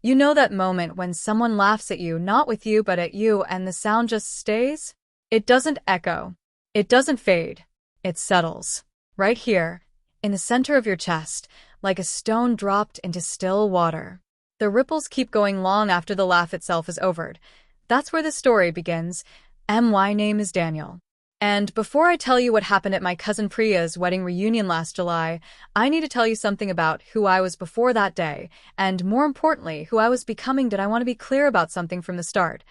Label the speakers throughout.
Speaker 1: You know that moment when someone laughs at you, not with you, but at you, and the sound just stays? It doesn't echo. It doesn't fade. It settles. Right here, in the center of your chest, like a stone dropped into still water. The ripples keep going long after the laugh itself is over. That's where the story begins. My name is Daniel. And before I tell you what happened at my cousin Priya's wedding reunion last July, I need to tell you something about who I was before that day, and more importantly, who I was becoming. Did I want to be clear about something from the start?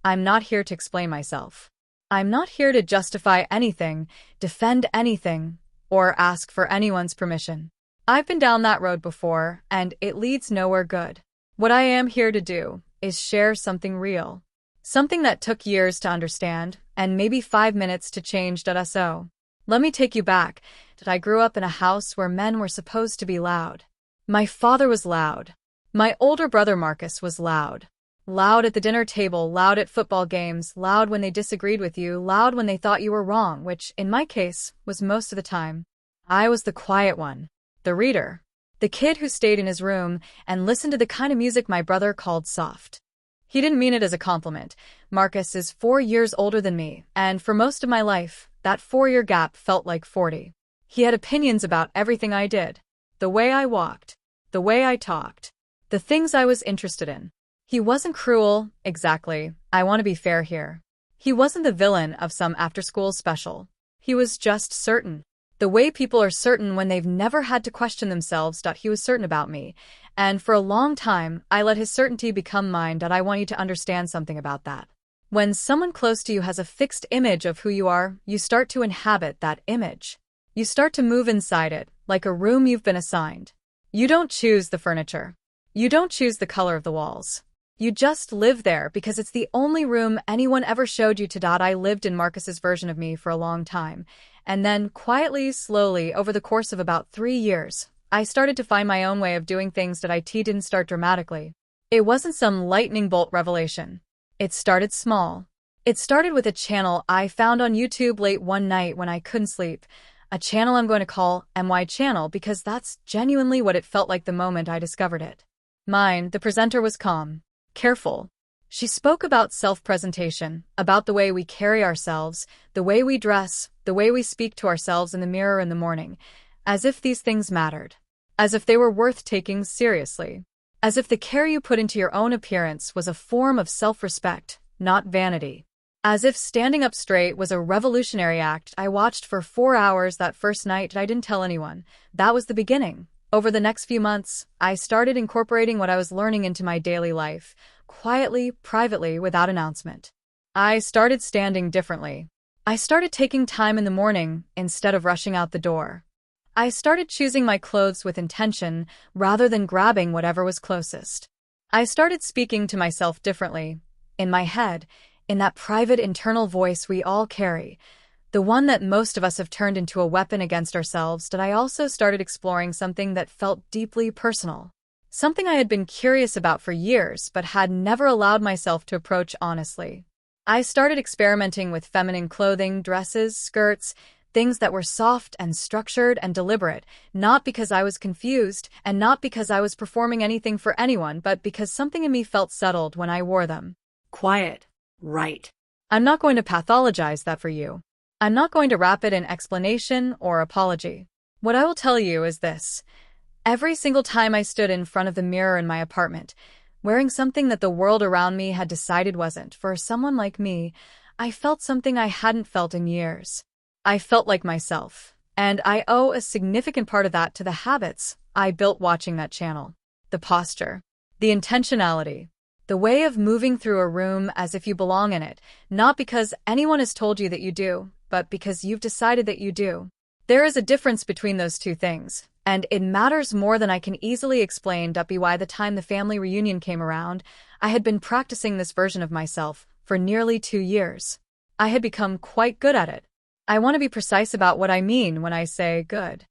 Speaker 1: I'm not here to explain myself. I'm not here to justify anything, defend anything, or ask for anyone's permission. I've been down that road before, and it leads nowhere good. What I am here to do is share something real. Something that took years to understand, and maybe 5 minutes to change. So, let me take you back. I grew up in a house where men were supposed to be loud. My father was loud. My older brother Marcus was loud. Loud at the dinner table, loud at football games, loud when they disagreed with you, loud when they thought you were wrong, which, in my case, was most of the time. I was the quiet one, the reader, the kid who stayed in his room and listened to the kind of music my brother called soft. He didn't mean it as a compliment. Marcus is 4 years older than me, and for most of my life, that 4-year gap felt like 40. He had opinions about everything I did. The way I walked. The way I talked. The things I was interested in. He wasn't cruel, exactly. I want to be fair here. He wasn't the villain of some after-school special. He was just certain. The way people are certain when they've never had to question themselves. He was certain about me. And for a long time, I let his certainty become mine. I want you to understand something about that. When someone close to you has a fixed image of who you are, you start to inhabit that image. You start to move inside it, like a room you've been assigned. You don't choose the furniture. You don't choose the color of the walls. You just live there because it's the only room anyone ever showed you. I lived in Marcus's version of me for a long time. And then, quietly, slowly, over the course of about 3 years, I started to find my own way of doing things. It didn't start dramatically. It wasn't some lightning bolt revelation. It started small. It started with a channel I found on YouTube late one night when I couldn't sleep. A channel I'm going to call My Channel because that's genuinely what it felt like the moment I discovered it. The presenter was calm, careful. She spoke about self-presentation, about the way we carry ourselves, the way we dress, the way we speak to ourselves in the mirror in the morning, as if these things mattered, as if they were worth taking seriously, as if the care you put into your own appearance was a form of self-respect, not vanity, as if standing up straight was a revolutionary act. I watched for 4 hours that first night. I didn't tell anyone. That was the beginning. Over the next few months, I started incorporating what I was learning into my daily life, quietly, privately, without announcement. I started standing differently. I started taking time in the morning instead of rushing out the door. I started choosing my clothes with intention rather than grabbing whatever was closest. I started speaking to myself differently, in my head, in that private internal voice we all carry, the one that most of us have turned into a weapon against ourselves. I also started exploring something that felt deeply personal. Something I had been curious about for years but had never allowed myself to approach honestly. I started experimenting with feminine clothing, dresses, skirts, things that were soft and structured and deliberate, not because I was confused and not because I was performing anything for anyone, but because something in me felt settled when I wore them. Quiet. Right. I'm not going to pathologize that for you. I'm not going to wrap it in explanation or apology. What I will tell you is this. Every single time I stood in front of the mirror in my apartment, wearing something that the world around me had decided wasn't for someone like me, I felt something I hadn't felt in years. I felt like myself, and I owe a significant part of that to the habits I built watching that channel. The posture, the intentionality, the way of moving through a room as if you belong in it, not because anyone has told you that you do, but because you've decided that you do. There is a difference between those two things, and it matters more than I can easily explain. By the time the family reunion came around, I had been practicing this version of myself for nearly 2 years. I had become quite good at it. I want to be precise about what I mean when I say good.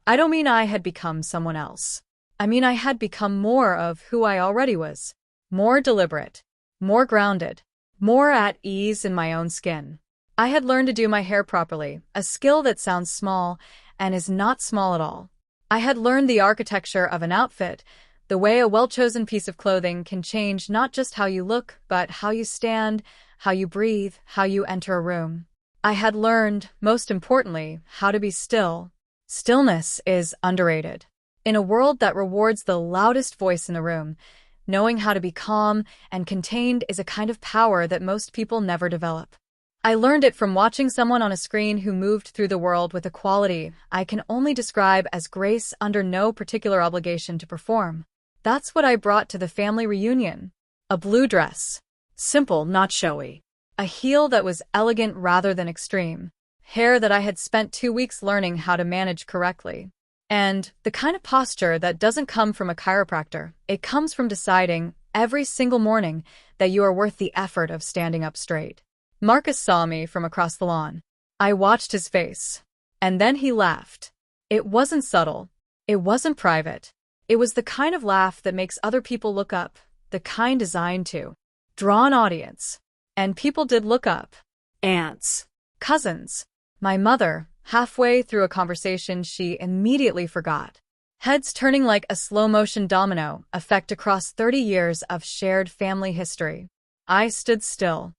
Speaker 1: I don't mean I had become someone else. I mean I had become more of who I already was. More deliberate, more grounded, more at ease in my own skin. I had learned to do my hair properly, a skill that sounds small and is not small at all. I had learned the architecture of an outfit, The way a well-chosen piece of clothing can change not just how you look, but how you stand, how you breathe, how you enter a room. I had learned, most importantly, how to be still. Stillness is underrated. In a world that rewards the loudest voice in the room, knowing how to be calm and contained is a kind of power that most people never develop. I learned it from watching someone on a screen who moved through the world with a quality I can only describe as grace under no particular obligation to perform. That's what I brought to the family reunion. A blue dress. Simple, not showy. A heel that was elegant rather than extreme. Hair that I had spent 2 weeks learning how to manage correctly. And the kind of posture that doesn't come from a chiropractor. It comes from deciding, every single morning, that you are worth the effort of standing up straight. Marcus saw me from across the lawn. I watched his face. And then he laughed. It wasn't subtle. It wasn't private. It was the kind of laugh that makes other people look up, the kind designed to draw an audience. And people did look up. Aunts. Cousins. My mother, halfway through a conversation she immediately forgot. Heads turning like a slow-motion domino effect across 30 years of shared family history. I stood still.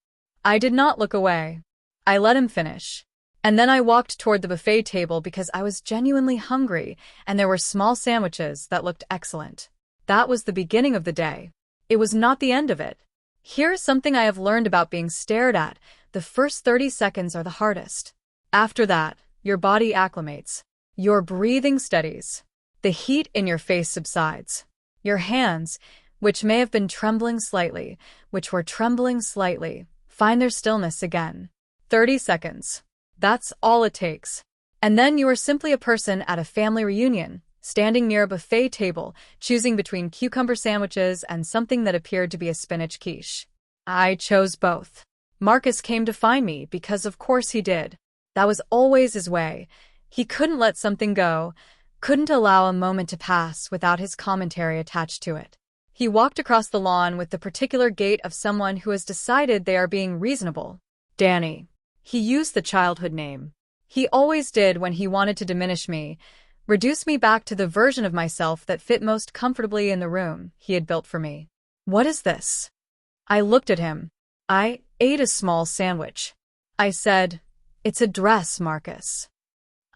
Speaker 1: I did not look away. I let him finish. And then I walked toward the buffet table because I was genuinely hungry, and there were small sandwiches that looked excellent. That was the beginning of the day. It was not the end of it. Here's something I have learned about being stared at. The first 30 seconds are the hardest. After that, your body acclimates. Your breathing steadies. The heat in your face subsides. Your hands, which may have been trembling slightly, find their stillness again. 30 seconds. That's all it takes. And then you are simply a person at a family reunion, standing near a buffet table, choosing between cucumber sandwiches and something that appeared to be a spinach quiche. I chose both. Marcus came to find me because of course he did. That was always his way. He couldn't let something go, couldn't allow a moment to pass without his commentary attached to it. He walked across the lawn with the particular gait of someone who has decided they are being reasonable. Danny. He used the childhood name. He always did when he wanted to diminish me, reduce me back to the version of myself that fit most comfortably in the room he had built for me. What is this? I looked at him. I ate a small sandwich. I said, "It's a dress, Marcus."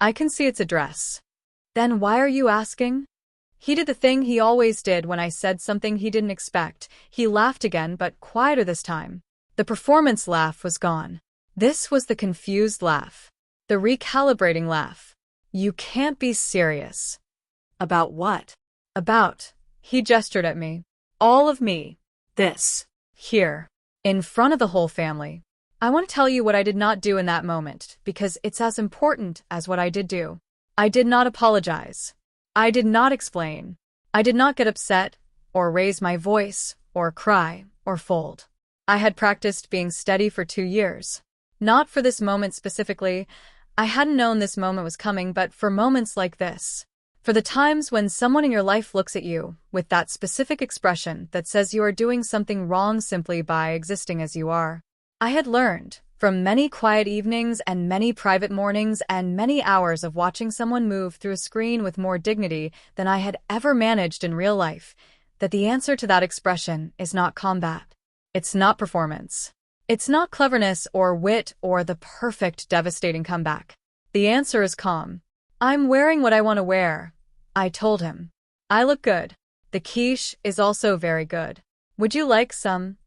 Speaker 1: "I can see it's a dress." "Then why are you asking?" He did the thing he always did when I said something he didn't expect. He laughed again, but quieter this time. The performance laugh was gone. This was the confused laugh. The recalibrating laugh. "You can't be serious." "About what?" "About." He gestured at me. "All of me. This. Here. In front of the whole family. I want to tell you what I did not do in that moment, because it's as important as what I did do. I did not apologize. I did not explain. I did not get upset, or raise my voice, or cry, or fold. I had practiced being steady for 2 years. Not for this moment specifically. I hadn't known this moment was coming, but for moments like this. For the times when someone in your life looks at you with that specific expression that says you are doing something wrong simply by existing as you are. I had learned, from many quiet evenings and many private mornings and many hours of watching someone move through a screen with more dignity than I had ever managed in real life, that the answer to that expression is not combat. It's not performance. It's not cleverness or wit or the perfect, devastating comeback. The answer is calm. "I'm wearing what I want to wear," I told him. "I look good. The quiche is also very good. Would you like some?"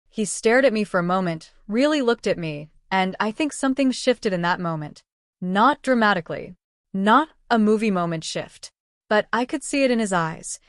Speaker 1: He stared at me for a moment, really looked at me, and I think something shifted in that moment. Not dramatically. Not a movie moment shift. But I could see it in his eyes.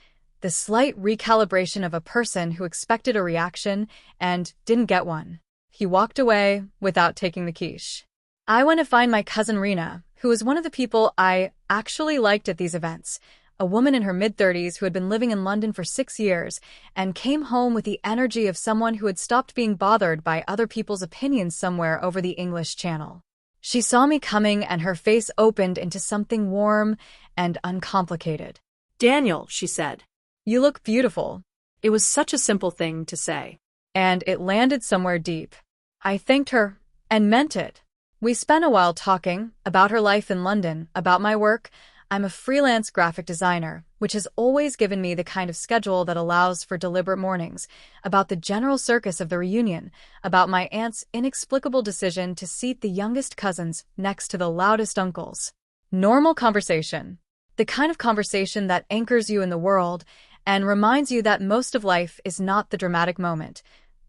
Speaker 1: The slight recalibration of a person who expected a reaction and didn't get one. He walked away without taking the quiche. I went to find my cousin Rena, who was one of the people I actually liked at these events, a woman in her mid-30s who had been living in London for 6 years and came home with the energy of someone who had stopped being bothered by other people's opinions somewhere over the English Channel. She saw me coming and her face opened into something warm and uncomplicated. "Daniel," she said, "you look beautiful." It was such a simple thing to say. And it landed somewhere deep. I thanked her and meant it. We spent a while talking about her life in London, about my work. I'm a freelance graphic designer, which has always given me the kind of schedule that allows for deliberate mornings, about the general circus of the reunion, about my aunt's inexplicable decision to seat the youngest cousins next to the loudest uncles. Normal conversation. The kind of conversation that anchors you in the world and reminds you that most of life is not the dramatic moment.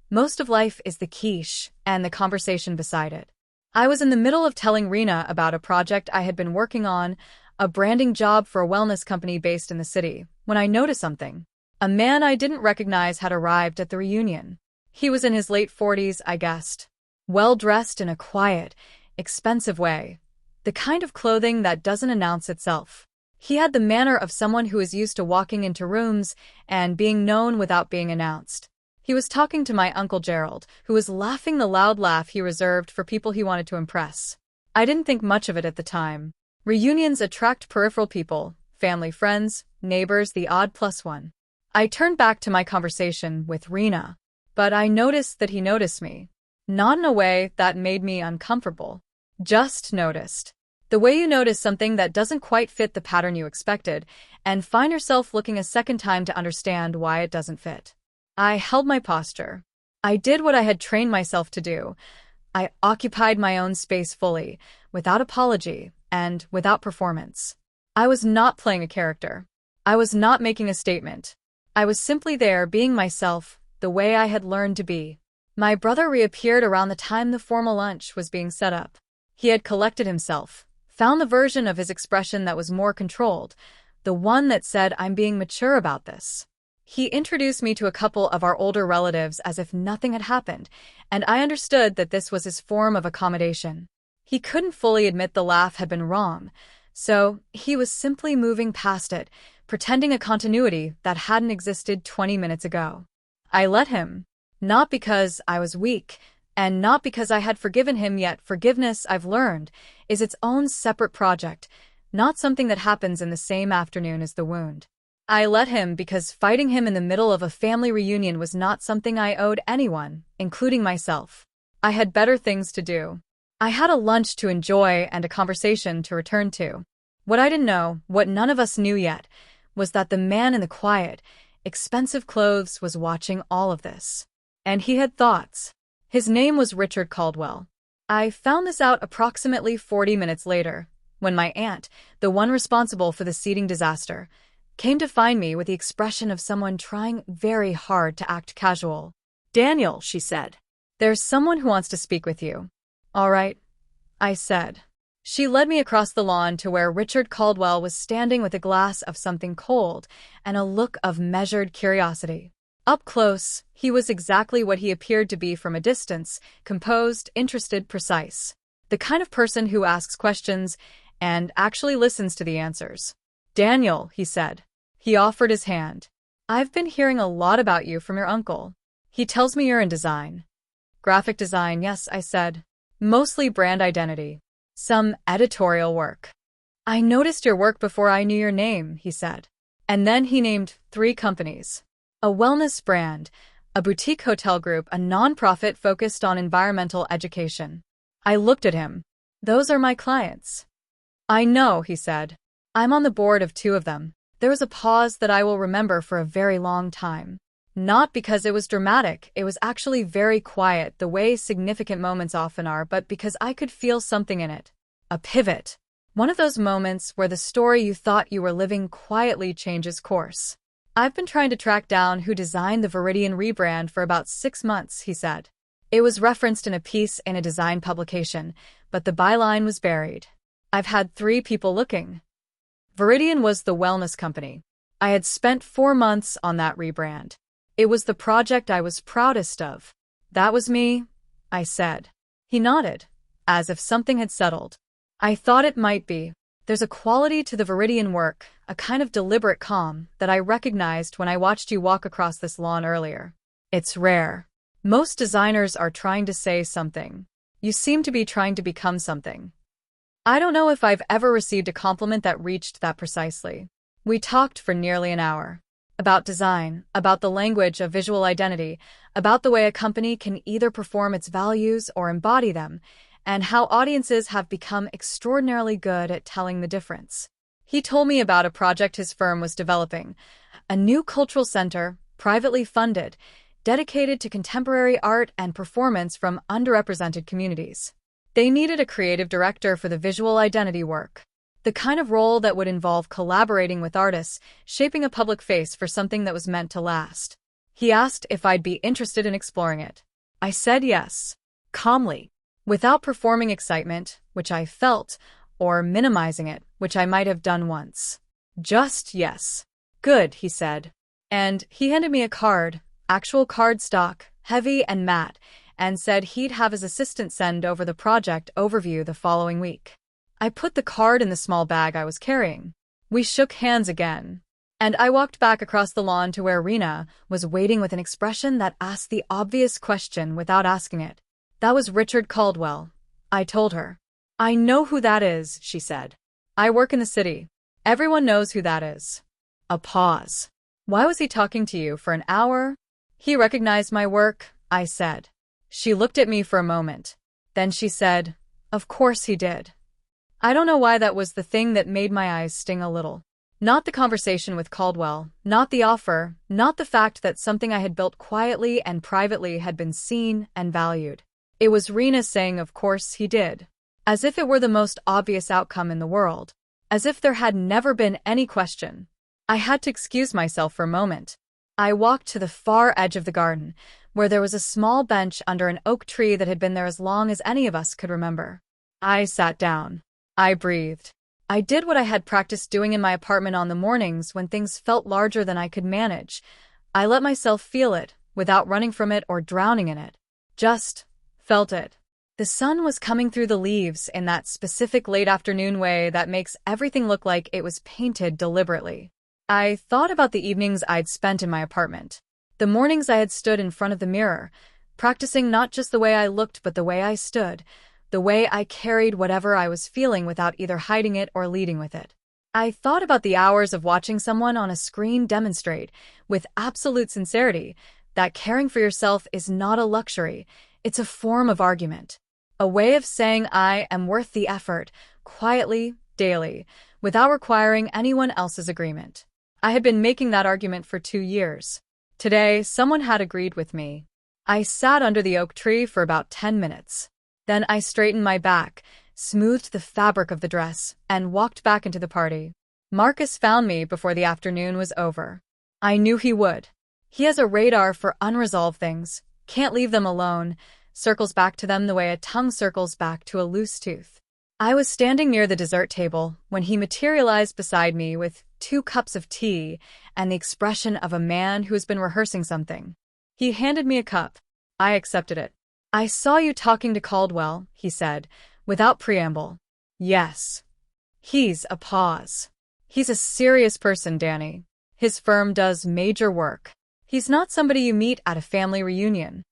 Speaker 1: Most of life is the quiche and the conversation beside it. I was in the middle of telling Rena about a project I had been working on, a branding job for a wellness company based in the city, when I noticed something. A man I didn't recognize had arrived at the reunion. He was in his late 40s, I guessed. Well-dressed in a quiet, expensive way. The kind of clothing that doesn't announce itself. He had the manner of someone who is used to walking into rooms and being known without being announced. He was talking to my Uncle Gerald, who was laughing the loud laugh he reserved for people he wanted to impress. I didn't think much of it at the time. Reunions attract peripheral people, family friends, neighbors, the odd plus one. I turned back to my conversation with Rena, but I noticed that he noticed me. Not in a way that made me uncomfortable. Just noticed. The way you notice something that doesn't quite fit the pattern you expected, and find yourself looking a second time to understand why it doesn't fit. I held my posture. I did what I had trained myself to do. I occupied my own space fully, without apology, and without performance. I was not playing a character. I was not making a statement. I was simply there being myself, the way I had learned to be. My brother reappeared around the time the formal lunch was being set up. He had collected himself, found the version of his expression that was more controlled, the one that said, "I'm being mature about this." He introduced me to a couple of our older relatives as if nothing had happened, and I understood that this was his form of accommodation. He couldn't fully admit the laugh had been wrong, so he was simply moving past it, pretending a continuity that hadn't existed 20 minutes ago. I let him, not because I was weak, and not because I had forgiven him yet. Forgiveness, I've learned, is its own separate project, not something that happens in the same afternoon as the wound. I let him because fighting him in the middle of a family reunion was not something I owed anyone, including myself. I had better things to do. I had a lunch to enjoy and a conversation to return to. What I didn't know, what none of us knew yet, was that the man in the quiet, expensive clothes was watching all of this. And he had thoughts. His name was Richard Caldwell. I found this out approximately 40 minutes later, when my aunt, the one responsible for the seating disaster, came to find me with the expression of someone trying very hard to act casual. "Daniel," she said, "there's someone who wants to speak with you." "All right," I said. She led me across the lawn to where Richard Caldwell was standing with a glass of something cold and a look of measured curiosity. Up close, he was exactly what he appeared to be from a distance, composed, interested, precise. The kind of person who asks questions and actually listens to the answers. "Daniel," he said. He offered his hand. "I've been hearing a lot about you from your uncle. He tells me you're in design." "Graphic design, yes," I said. "Mostly brand identity. Some editorial work." "I noticed your work before I knew your name," he said. And then he named 3 companies. A wellness brand, a boutique hotel group, a nonprofit focused on environmental education. I looked at him. "Those are my clients." "I know," he said. "I'm on the board of 2 of them." There was a pause that I will remember for a very long time. Not because it was dramatic, it was actually very quiet, the way significant moments often are, but because I could feel something in it. A pivot. One of those moments where the story you thought you were living quietly changes course. "I've been trying to track down who designed the Viridian rebrand for about 6 months," he said. It was referenced in a piece in a design publication, but the byline was buried. "I've had 3 people looking." Viridian was the wellness company. I had spent 4 months on that rebrand. It was the project I was proudest of. "That was me," I said. He nodded, as if something had settled. "I thought it might be. There's a quality to the Viridian work, a kind of deliberate calm, that I recognized when I watched you walk across this lawn earlier. It's rare. Most designers are trying to say something. You seem to be trying to become something." I don't know if I've ever received a compliment that reached that precisely. We talked for nearly an hour. About design, about the language of visual identity, about the way a company can either perform its values or embody them, and how audiences have become extraordinarily good at telling the difference. He told me about a project his firm was developing, a new cultural center, privately funded, dedicated to contemporary art and performance from underrepresented communities. They needed a creative director for the visual identity work, the kind of role that would involve collaborating with artists, shaping a public face for something that was meant to last. He asked if I'd be interested in exploring it. I said yes, calmly, without performing excitement, which I felt, or minimizing it, which I might have done once. Just yes. Good, he said. And he handed me a card, actual cardstock, heavy and matte, and said he'd have his assistant send over the project overview the following week. I put the card in the small bag I was carrying. We shook hands again, and I walked back across the lawn to where Rena was waiting with an expression that asked the obvious question without asking it. That was Richard Caldwell, I told her. I know who that is, she said. I work in the city. Everyone knows who that is. A pause. Why was he talking to you for an hour? He recognized my work, I said. She looked at me for a moment. Then she said, of course he did. I don't know why that was the thing that made my eyes sting a little. Not the conversation with Caldwell, not the offer, not the fact that something I had built quietly and privately had been seen and valued. It was Rena saying of course he did. As if it were the most obvious outcome in the world. As if there had never been any question. I had to excuse myself for a moment. I walked to the far edge of the garden, where there was a small bench under an oak tree that had been there as long as any of us could remember. I sat down. I breathed. I did what I had practiced doing in my apartment on the mornings when things felt larger than I could manage. I let myself feel it, without running from it or drowning in it. Just felt it. The sun was coming through the leaves in that specific late afternoon way that makes everything look like it was painted deliberately. I thought about the evenings I'd spent in my apartment. The mornings I had stood in front of the mirror, practicing not just the way I looked but the way I stood, the way I carried whatever I was feeling without either hiding it or leading with it. I thought about the hours of watching someone on a screen demonstrate, with absolute sincerity, that caring for yourself is not a luxury, it's a form of argument. A way of saying I am worth the effort, quietly, daily, without requiring anyone else's agreement. I had been making that argument for 2 years. Today, someone had agreed with me. I sat under the oak tree for about 10 minutes. Then I straightened my back, smoothed the fabric of the dress, and walked back into the party. Marcus found me before the afternoon was over. I knew he would. He has a radar for unresolved things, can't leave them alone, circles back to them the way a tongue circles back to a loose tooth. I was standing near the dessert table when he materialized beside me with 2 cups of tea and the expression of a man who has been rehearsing something. He handed me a cup. I accepted it. I saw you talking to Caldwell, he said, without preamble. Yes. He's a pause. He's a serious person, Danny. His firm does major work. He's not somebody you meet at a family reunion.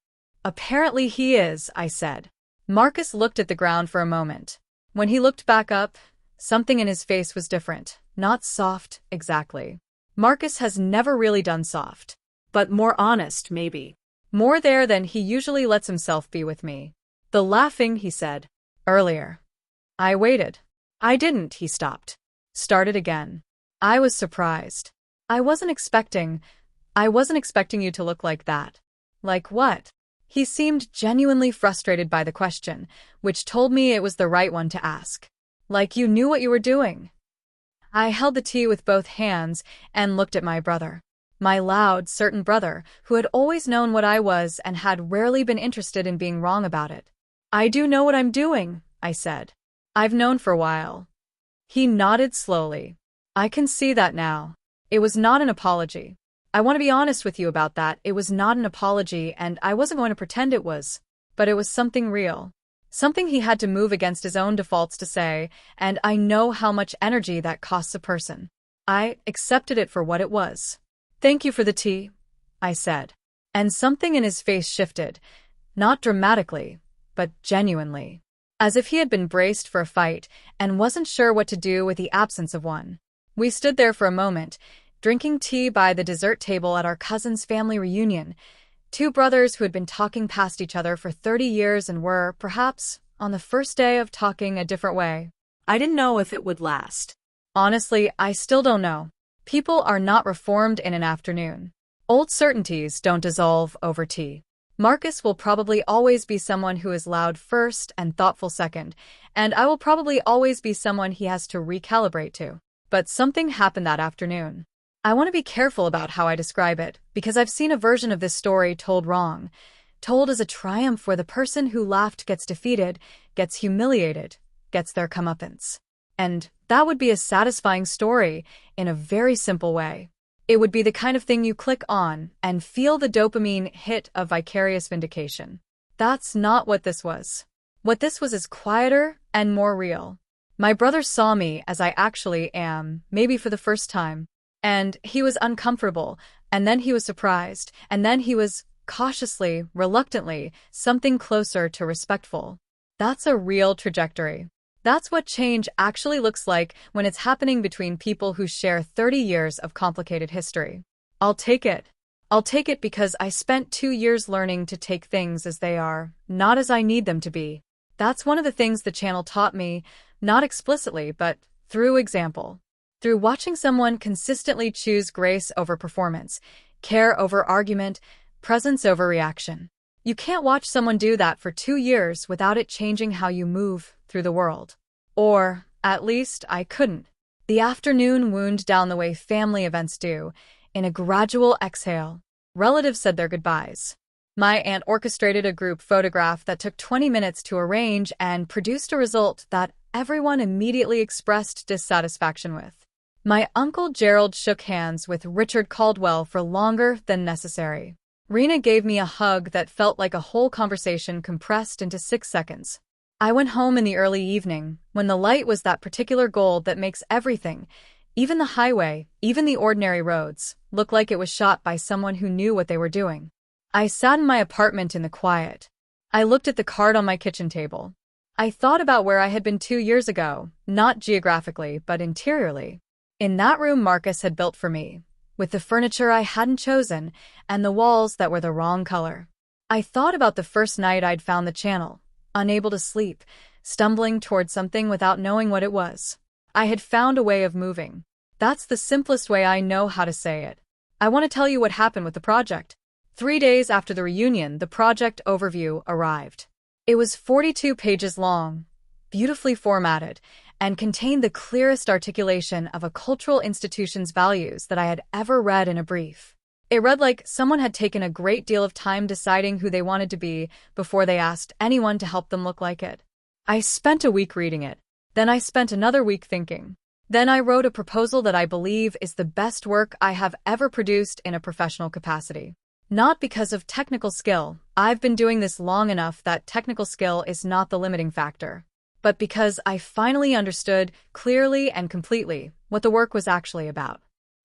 Speaker 1: Apparently he is, I said. Marcus looked at the ground for a moment. When he looked back up, something in his face was different, not soft, exactly. Marcus has never really done soft. But more honest, maybe. More there than he usually lets himself be with me. The laughing, he said. Earlier. I waited. I didn't, he stopped. Started again. I was surprised. I wasn't expecting you to look like that. Like what? He seemed genuinely frustrated by the question, which told me it was the right one to ask. Like you knew what you were doing. I held the tea with both hands and looked at my brother. My loud, certain brother, who had always known what I was and had rarely been interested in being wrong about it. I do know what I'm doing, I said. I've known for a while. He nodded slowly. I can see that now. It was not an apology. I want to be honest with you about that. It was not an apology, and I wasn't going to pretend it was. But it was something real. Something he had to move against his own defaults to say, and I know how much energy that costs a person. I accepted it for what it was. Thank you for the tea, I said. And something in his face shifted, not dramatically, but genuinely. As if he had been braced for a fight and wasn't sure what to do with the absence of one. We stood there for a moment, drinking tea by the dessert table at our cousin's family reunion, 2 brothers who had been talking past each other for 30 years and were, perhaps, on the first day of talking a different way. I didn't know if it would last. Honestly, I still don't know. People are not reformed in an afternoon. Old certainties don't dissolve over tea. Marcus will probably always be someone who is loud first and thoughtful second, and I will probably always be someone he has to recalibrate to. But something happened that afternoon. I want to be careful about how I describe it, because I've seen a version of this story told wrong. Told as a triumph where the person who laughed gets defeated, gets humiliated, gets their comeuppance. And that would be a satisfying story in a very simple way. It would be the kind of thing you click on and feel the dopamine hit of vicarious vindication. That's not what this was. What this was is quieter and more real. My brother saw me as I actually am, maybe for the first time. And he was uncomfortable, and then he was surprised, and then he was, cautiously, reluctantly, something closer to respectful. That's a real trajectory. That's what change actually looks like when it's happening between people who share 30 years of complicated history. I'll take it. I'll take it because I spent 2 years learning to take things as they are, not as I need them to be. That's one of the things the channel taught me, not explicitly, but through example. Through watching someone consistently choose grace over performance, care over argument, presence over reaction. You can't watch someone do that for 2 years without it changing how you move through the world. Or, at least, I couldn't. The afternoon wound down the way family events do, in a gradual exhale. Relatives said their goodbyes. My aunt orchestrated a group photograph that took 20 minutes to arrange and produced a result that everyone immediately expressed dissatisfaction with. My Uncle Gerald shook hands with Richard Caldwell for longer than necessary. Rena gave me a hug that felt like a whole conversation compressed into 6 seconds. I went home in the early evening, when the light was that particular gold that makes everything, even the highway, even the ordinary roads, look like it was shot by someone who knew what they were doing. I sat in my apartment in the quiet. I looked at the card on my kitchen table. I thought about where I had been 2 years ago, not geographically, but interiorly. In that room Marcus had built for me, with the furniture I hadn't chosen and the walls that were the wrong color. I thought about the first night I'd found the channel, unable to sleep, stumbling towards something without knowing what it was. I had found a way of moving. That's the simplest way I know how to say it. I want to tell you what happened with the project. 3 days after the reunion, the project overview arrived. It was 42 pages long, beautifully formatted, and contained the clearest articulation of a cultural institution's values that I had ever read in a brief. It read like someone had taken a great deal of time deciding who they wanted to be before they asked anyone to help them look like it. I spent a week reading it. Then I spent another week thinking. Then I wrote a proposal that I believe is the best work I have ever produced in a professional capacity. Not because of technical skill. I've been doing this long enough that technical skill is not the limiting factor. But because I finally understood, clearly and completely, what the work was actually about.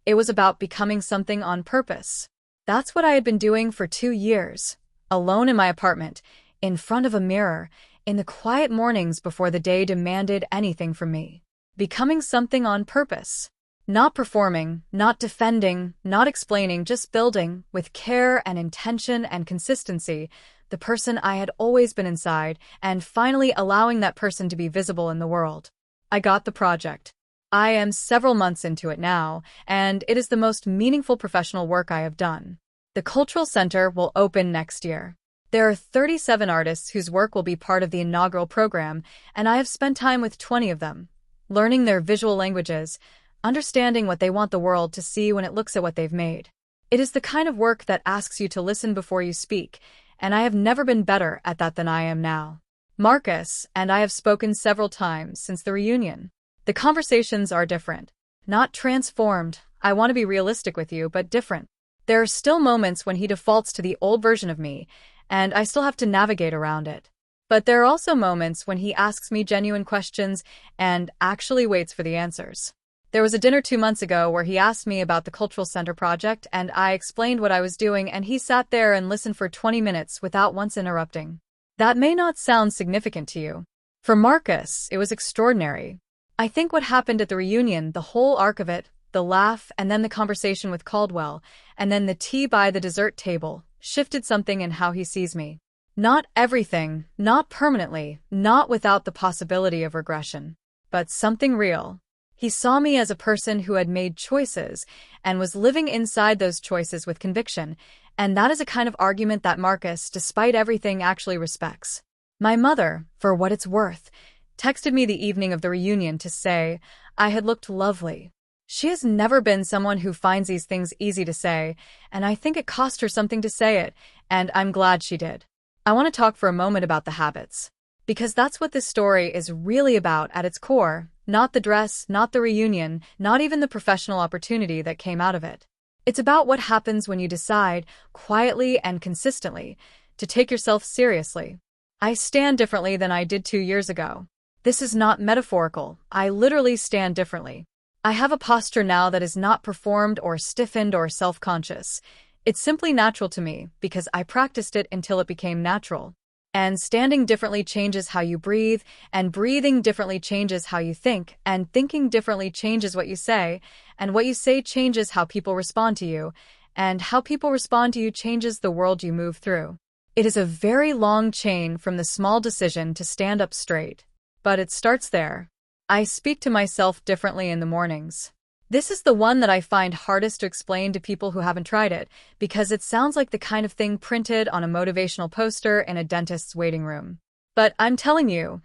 Speaker 1: It was about becoming something on purpose. That's what I had been doing for 2 years, alone in my apartment, in front of a mirror, in the quiet mornings before the day demanded anything from me. Becoming something on purpose. Not performing, not defending, not explaining, just building, with care and intention and consistency, the person I had always been inside, and finally allowing that person to be visible in the world. I got the project. I am several months into it now, and it is the most meaningful professional work I have done. The Cultural Center will open next year. There are 37 artists whose work will be part of the inaugural program, and I have spent time with 20 of them, learning their visual languages, understanding what they want the world to see when it looks at what they've made. It is the kind of work that asks you to listen before you speak, and I have never been better at that than I am now. Marcus and I have spoken several times since the reunion. The conversations are different. Not transformed, I want to be realistic with you, but different. There are still moments when he defaults to the old version of me, and I still have to navigate around it. But there are also moments when he asks me genuine questions and actually waits for the answers. There was a dinner 2 months ago where he asked me about the Cultural Center project, and I explained what I was doing, and he sat there and listened for 20 minutes without once interrupting. That may not sound significant to you. For Marcus, it was extraordinary. I think what happened at the reunion, the whole arc of it, the laugh and then the conversation with Caldwell, and then the tea by the dessert table, shifted something in how he sees me. Not everything, not permanently, not without the possibility of regression, but something real. He saw me as a person who had made choices and was living inside those choices with conviction, and that is a kind of argument that Marcus, despite everything, actually respects. My mother, for what it's worth, texted me the evening of the reunion to say I had looked lovely. She has never been someone who finds these things easy to say, and I think it cost her something to say it, and I'm glad she did. I want to talk for a moment about the habits. Because that's what this story is really about at its core, not the dress, not the reunion, not even the professional opportunity that came out of it. It's about what happens when you decide, quietly and consistently, to take yourself seriously. I stand differently than I did 2 years ago. This is not metaphorical. I literally stand differently. I have a posture now that is not performed or stiffened or self-conscious. It's simply natural to me because I practiced it until it became natural. And standing differently changes how you breathe, and breathing differently changes how you think, and thinking differently changes what you say, and what you say changes how people respond to you, and how people respond to you changes the world you move through. It is a very long chain from the small decision to stand up straight. But it starts there. I speak to myself differently in the mornings. This is the one that I find hardest to explain to people who haven't tried it, because it sounds like the kind of thing printed on a motivational poster in a dentist's waiting room. But I'm telling you,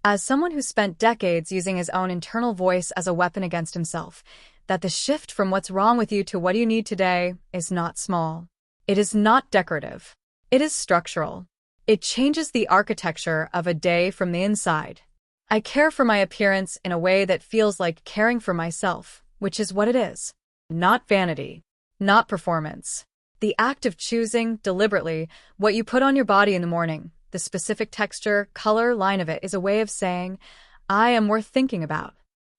Speaker 1: as someone who spent decades using his own internal voice as a weapon against himself, that the shift from what's wrong with you to what you need today is not small. It is not decorative. It is structural. It changes the architecture of a day from the inside. I care for my appearance in a way that feels like caring for myself, which is what it is. Not vanity. Not performance. The act of choosing, deliberately, what you put on your body in the morning, the specific texture, color, line of it, is a way of saying, I am worth thinking about.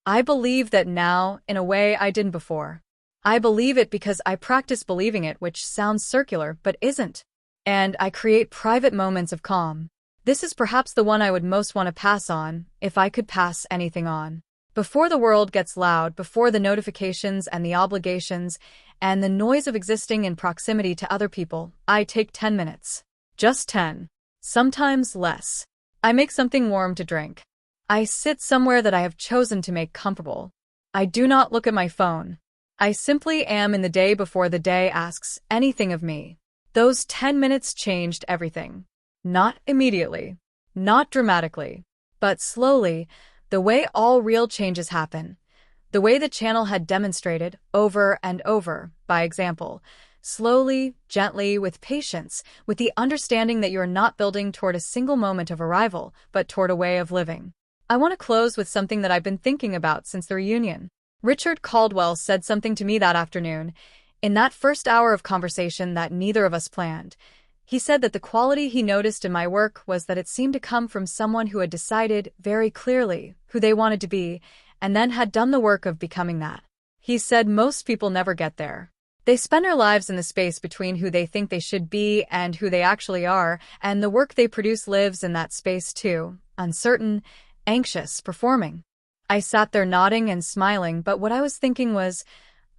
Speaker 1: I believe that now, in a way I didn't before. I believe it because I practice believing it, which sounds circular, but isn't. And I create private moments of calm. This is perhaps the one I would most want to pass on, if I could pass anything on. Before the world gets loud, before the notifications and the obligations and the noise of existing in proximity to other people, I take 10 minutes. Just 10. Sometimes less. I make something warm to drink. I sit somewhere that I have chosen to make comfortable. I do not look at my phone. I simply am in the day before the day asks anything of me. Those 10 minutes changed everything. Not immediately. Not dramatically. But slowly, the way all real changes happen, the way the channel had demonstrated over and over, by example, slowly, gently, with patience, with the understanding that you are not building toward a single moment of arrival, but toward a way of living. I want to close with something that I've been thinking about since the reunion. Richard Caldwell said something to me that afternoon, in that first hour of conversation that neither of us planned. He said that the quality he noticed in my work was that it seemed to come from someone who had decided very clearly who they wanted to be, and then had done the work of becoming that. He said most people never get there. They spend their lives in the space between who they think they should be and who they actually are, and the work they produce lives in that space too, uncertain, anxious, performing. I sat there nodding and smiling, but what I was thinking was,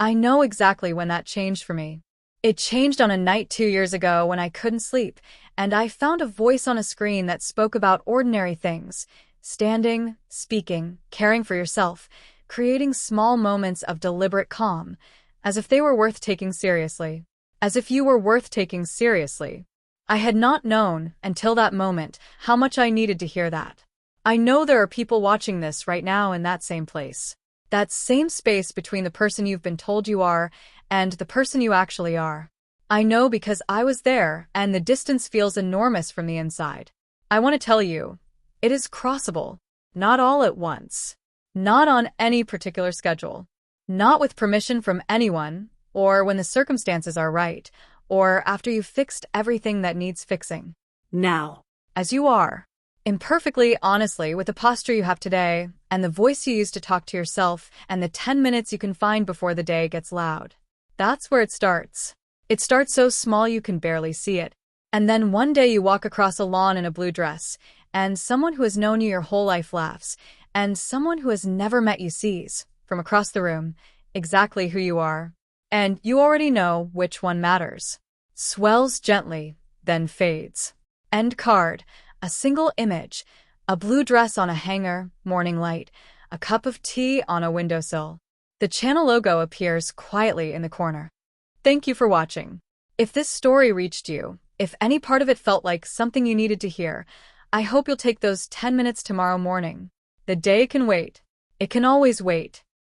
Speaker 1: I know exactly when that changed for me. It changed on a night 2 years ago when I couldn't sleep, and I found a voice on a screen that spoke about ordinary things, standing, speaking, caring for yourself, creating small moments of deliberate calm, as if they were worth taking seriously. As if you were worth taking seriously. I had not known, until that moment, how much I needed to hear that. I know there are people watching this right now in that same place. That same space between the person you've been told you are and the person you actually are. I know because I was there, and the distance feels enormous from the inside. I want to tell you, it is crossable. Not all at once. Not on any particular schedule. Not with permission from anyone, or when the circumstances are right, or after you've fixed everything that needs fixing. Now. As you are. Imperfectly, honestly, with the posture you have today, and the voice you use to talk to yourself, and the 10 minutes you can find before the day gets loud. That's where it starts. It starts so small you can barely see it. And then one day you walk across a lawn in a blue dress, and someone who has known you your whole life laughs, and someone who has never met you sees, from across the room, exactly who you are. And you already know which one matters. Swells gently, then fades. End card. A single image, a blue dress on a hanger, morning light, a cup of tea on a windowsill. The channel logo appears quietly in the corner. Thank you for watching. If this story reached you, if any part of it felt like something you needed to hear, I hope you'll take those 10 minutes tomorrow morning. The day can wait. It can always wait.